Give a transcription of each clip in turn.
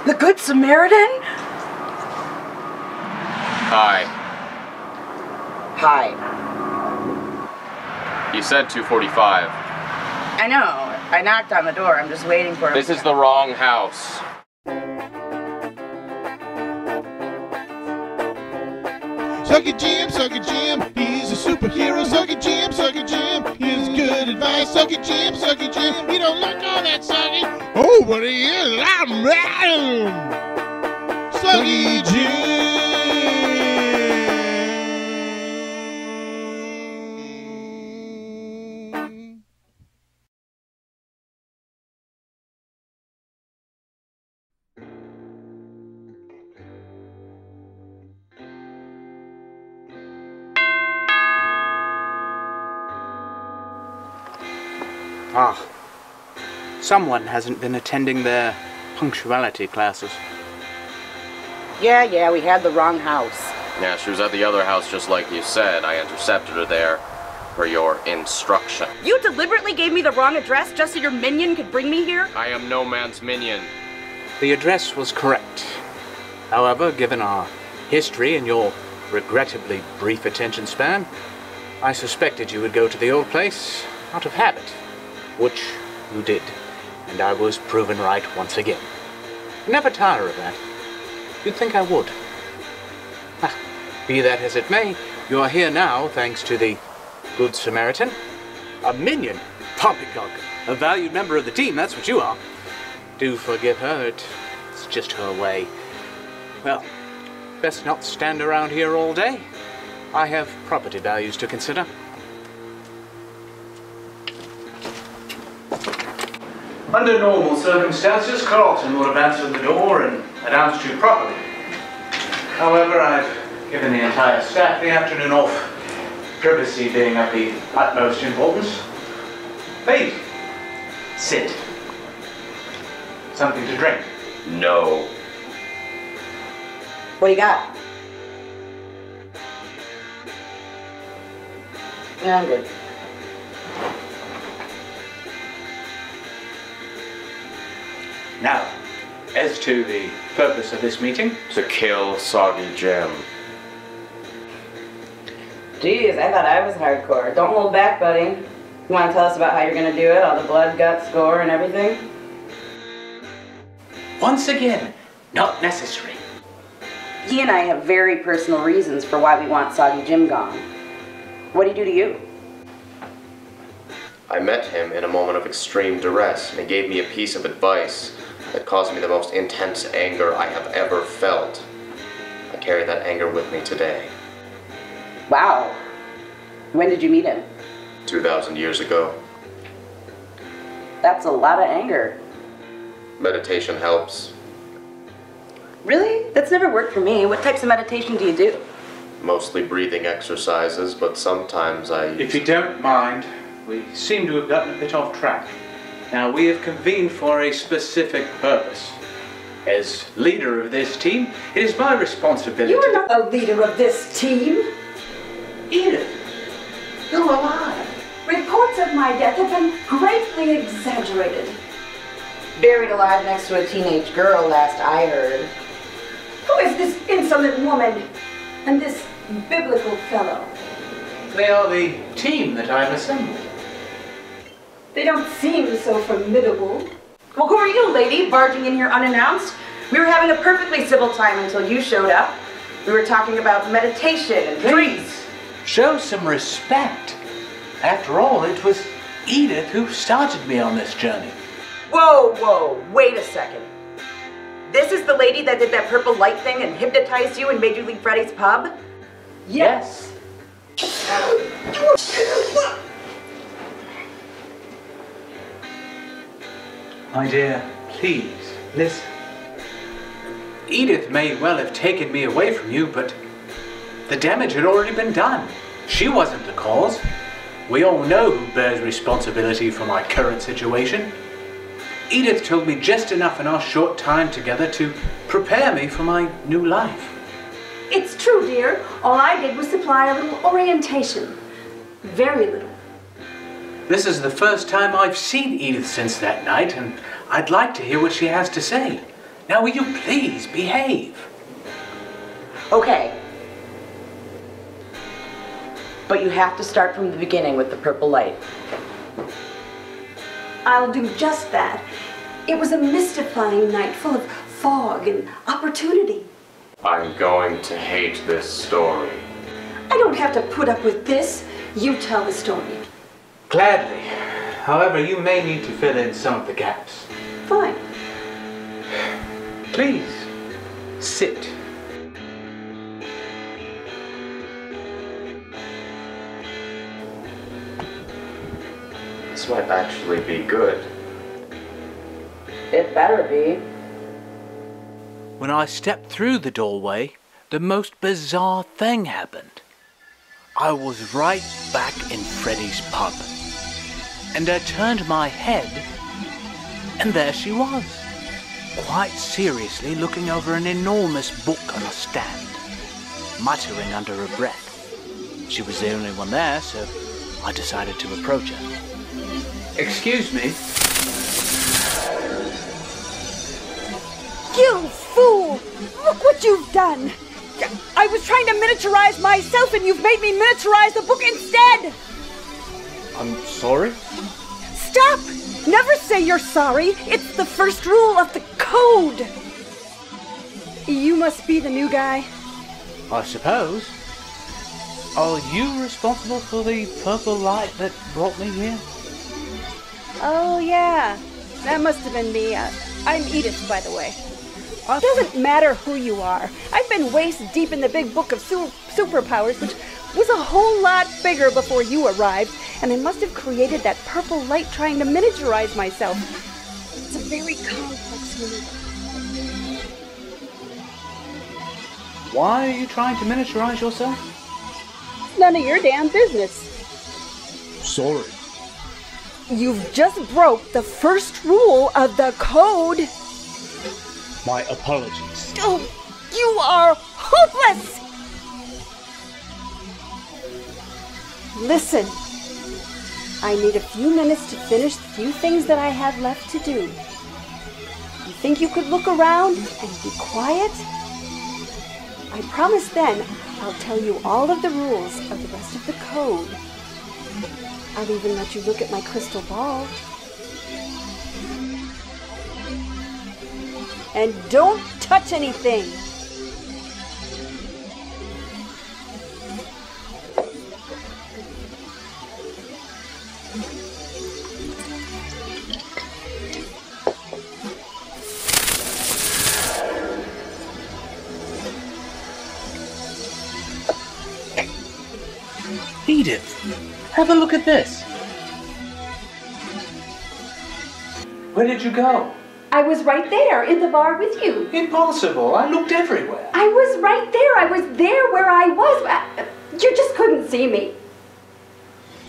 The Good Samaritan? Hi. Hi. You said 2:45. I know. I knocked on the door. I'm just waiting for him. This is the wrong house. Soggy Jim, he's a superhero. Soggy Jim, here's good advice. Soggy Jim, he don't look all that soggy. Oh, but he is. I'm mad. Soggy Jim. Ah, someone hasn't been attending their punctuality classes. Yeah, we had the wrong house. Yeah, she was at the other house just like you said. I intercepted her there for your instruction. You deliberately gave me the wrong address just so your minion could bring me here? I am no man's minion. The address was correct. However, given our history and your regrettably brief attention span, I suspected you would go to the old place out of habit. Which you did, and I was proven right once again. Never tire of that. You'd think I would. Be that as it may, you are here now thanks to the Good Samaritan. A minion? Poppycock. A valued member of the team, that's what you are. Do forgive her, it's just her way. Well, best not stand around here all day. I have property values to consider. Under normal circumstances, Carlton would have answered the door and announced you properly. However, I've given the entire staff the afternoon off, privacy being of the utmost importance. Please, sit. Something to drink? No. What do you got? Yeah, I'm good. Now, as to the purpose of this meeting. To kill Soggy Jim. Jeez, I thought I was hardcore. Don't hold back, buddy. You want to tell us about how you're going to do it? All the blood, guts, gore, and everything? Once again, not necessary. He and I have very personal reasons for why we want Soggy Jim gone. What'd he do to you? I met him in a moment of extreme duress, and he gave me a piece of advice that caused me the most intense anger I have ever felt. I carry that anger with me today. Wow. When did you meet him? 2,000 years ago. That's a lot of anger. Meditation helps. Really? That's never worked for me. What types of meditation do you do? Mostly breathing exercises, but sometimes I... If you don't mind, we seem to have gotten a bit off track. Now, we have convened for a specific purpose. As leader of this team, it is my responsibility... You are not the leader of this team. Edith, you're alive. Reports of my death have been greatly exaggerated. Buried alive next to a teenage girl, last I heard. Who is this insolent woman and this biblical fellow? They are the team that I've assembled. They don't seem so formidable. Well, who are you, lady, barging in here unannounced? We were having a perfectly civil time until you showed up. We were talking about meditation and drinks. Show some respect. After all, it was Edith who started me on this journey. Whoa, wait a second. This is the lady that did that purple light thing and hypnotized you and made you leave Freddy's pub? Yes. My dear, please, listen. Edith may well have taken me away from you, but the damage had already been done. She wasn't the cause. We all know who bears responsibility for my current situation. Edith told me just enough in our short time together to prepare me for my new life. It's true, dear. All I did was supply a little orientation. Very little. This is the first time I've seen Edith since that night, and I'd like to hear what she has to say. Now will you please behave? Okay. But you have to start from the beginning with the purple light. I'll do just that. It was a mystifying night full of fog and opportunity. I'm going to hate this story. I don't have to put up with this. You tell the story. Gladly. However, you may need to fill in some of the gaps. Fine. Please, sit. This might actually be good. It better be. When I stepped through the doorway, the most bizarre thing happened. I was right back in Freddy's pub. And I turned my head, and there she was, quite seriously looking over an enormous book on a stand, muttering under her breath. She was the only one there, so I decided to approach her. Excuse me. You fool! Look what you've done! I was trying to miniaturize myself and you've made me miniaturize the book instead! I'm sorry? Stop! Never say you're sorry! It's the first rule of the code! You must be the new guy. I suppose. Are you responsible for the purple light that brought me here? Oh, yeah. That must have been me. I'm Edith, by the way. It doesn't matter who you are. I've been waist deep in the big book of superpowers, which was a whole lot bigger before you arrived, and I must have created that purple light trying to miniaturize myself. It's a very complex maneuver. Why are you trying to miniaturize yourself? It's none of your damn business. Sorry. You've just broke the first rule of the code. My apologies. Oh, you are hopeless! Listen, I need a few minutes to finish the few things that I have left to do. You think you could look around and be quiet? I promise then I'll tell you all of the rules of the rest of the code. I'll even let you look at my crystal ball. And don't touch anything. Edith, have a look at this. Where did you go? I was right there in the bar with you. Impossible. I looked everywhere. I was right there. I was there where I was. You just couldn't see me.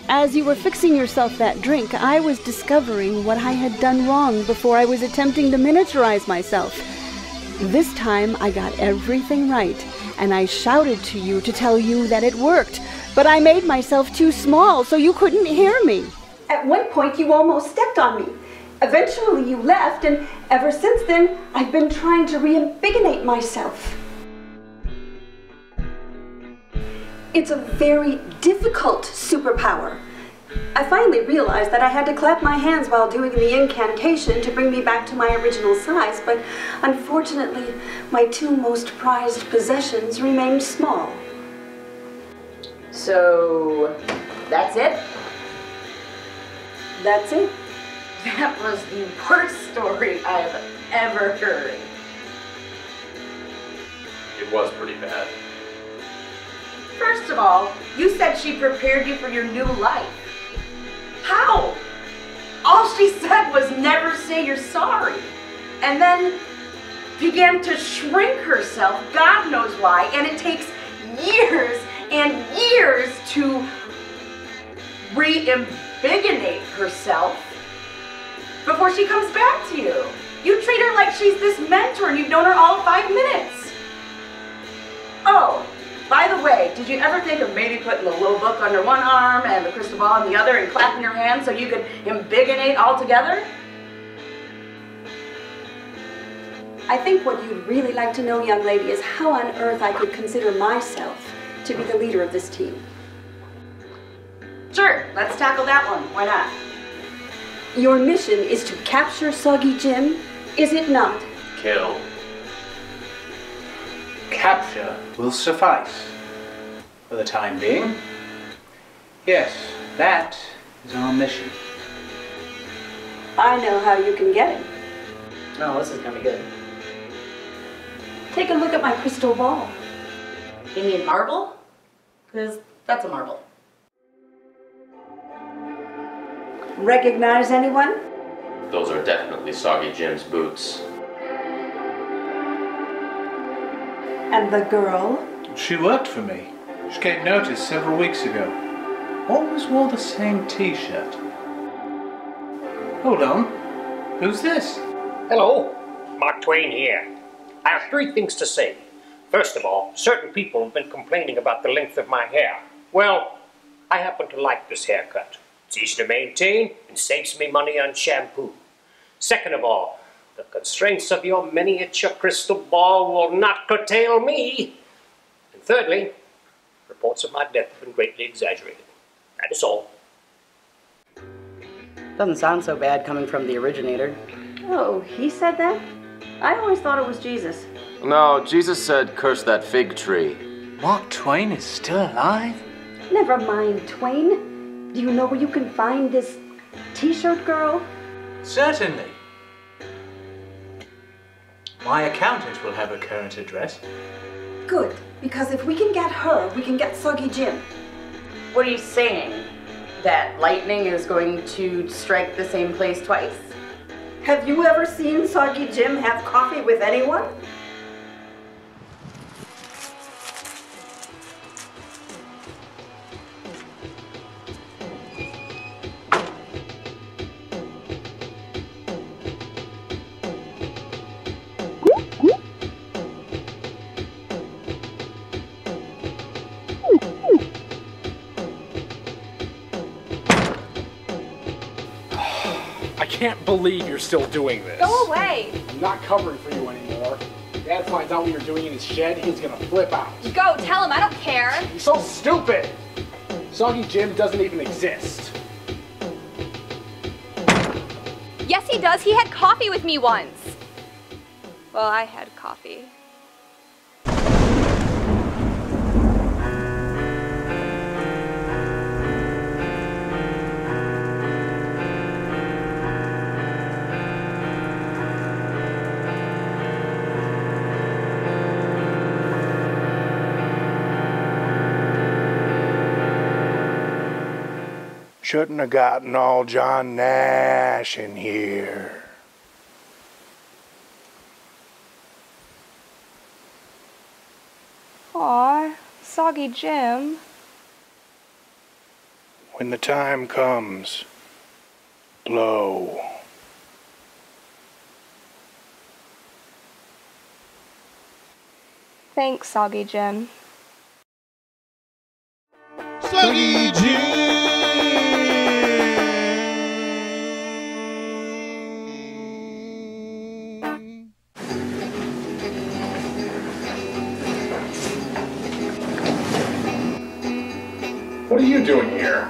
As you were fixing yourself that drink, I was discovering what I had done wrong before I was attempting to miniaturize myself. This time I got everything right, and I shouted to you to tell you that it worked, but I made myself too small so you couldn't hear me. At one point, you almost stepped on me. Eventually, you left, and ever since then, I've been trying to reinvigonate myself. It's a very difficult superpower. I finally realized that I had to clap my hands while doing the incantation to bring me back to my original size, but unfortunately, my two most prized possessions remained small. So, that's it? That's it. That was the worst story I've ever heard. It was pretty bad. First of all, you said she prepared you for your new life. How? All she said was never say you're sorry. And then began to shrink herself, God knows why, and it takes years and years to reinvigonate herself before she comes back to you. You treat her like she's this mentor and you've known her all of 5 minutes. Oh, by the way, did you ever think of maybe putting the little book under one arm and the crystal ball on the other and clapping your hands so you could embiggonate all together? I think what you'd really like to know, young lady, is how on earth I could consider myself to be the leader of this team. Sure, let's tackle that one. Why not? Your mission is to capture Soggy Jim, is it not? Kill. Capture will suffice for the time being. Yes, that is our mission. I know how you can get him. No, this is gonna be good. Take a look at my crystal ball. You mean marble? Because that's a marble. Recognize anyone? Those are definitely Soggy Jim's boots. And the girl? She worked for me. She gave notice several weeks ago. Always wore the same t-shirt. Hold on. Who's this? Hello, Mark Twain here. I have 3 things to say. First of all, certain people have been complaining about the length of my hair. Well, I happen to like this haircut. It's easy to maintain and saves me money on shampoo. Second of all, the constraints of your miniature crystal ball will not curtail me. And thirdly, reports of my death have been greatly exaggerated. That is all. Doesn't sound so bad coming from the originator. Oh, he said that? I always thought it was Jesus. No, Jesus said, curse that fig tree. Mark Twain is still alive? Never mind, Twain. Do you know where you can find this t-shirt girl? Certainly. My accountant will have her current address. Good, because if we can get her, we can get Soggy Jim. What are you saying? That lightning is going to strike the same place twice? Have you ever seen Soggy Jim have coffee with anyone? I can't believe you're still doing this. Go away. I'm not covering for you anymore. Dad finds out what you're doing in his shed, he's gonna flip out. Go, tell him, I don't care. You're so stupid! Soggy Jim doesn't even exist. Yes, he does. He had coffee with me once. Well, I had coffee. Shouldn't have gotten all John Nash in here. Aw, Soggy Jim. When the time comes, blow. Thanks, Soggy Jim. Soggy Jim! What are you doing here?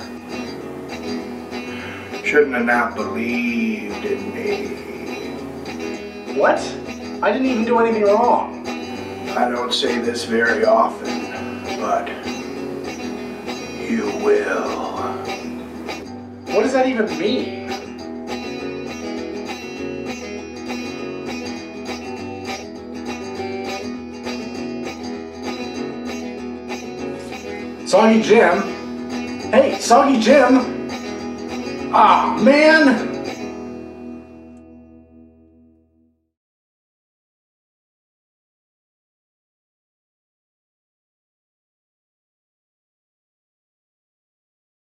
Shouldn't have not believed in me. What? I didn't even do anything wrong. I don't say this very often, but you will. What does that even mean? Soggy Jim? Hey, Soggy Jim! Ah, man!